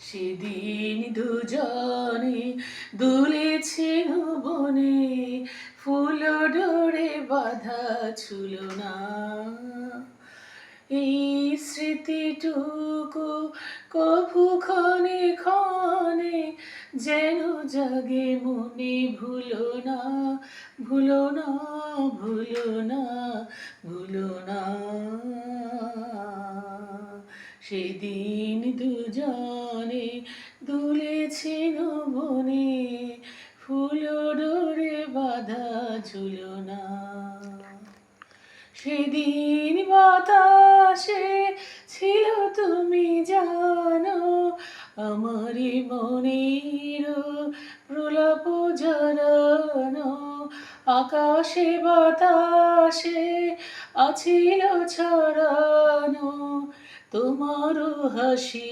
সেদিন দুজনে দুলেছিল বনে, ফুল ডোরে বাঁধা ছিল না। এই স্মৃতিটুকু কভু ক্ষণে ক্ষণে যেন জাগে মনে, ভুলো না, ভুলো না, ভুলো না, ভুলো না। সেদিন দুজনে দুলেছিল বনে, ফুল ডোরে বাঁধা ঝুলনা। সেদিন বাতাসে ছিল তুমি জানো, আমারই মনের প্রলাপ জড়ানো। আকাশে বাতাসে আছিল ছড়ানো তোমার হাসি।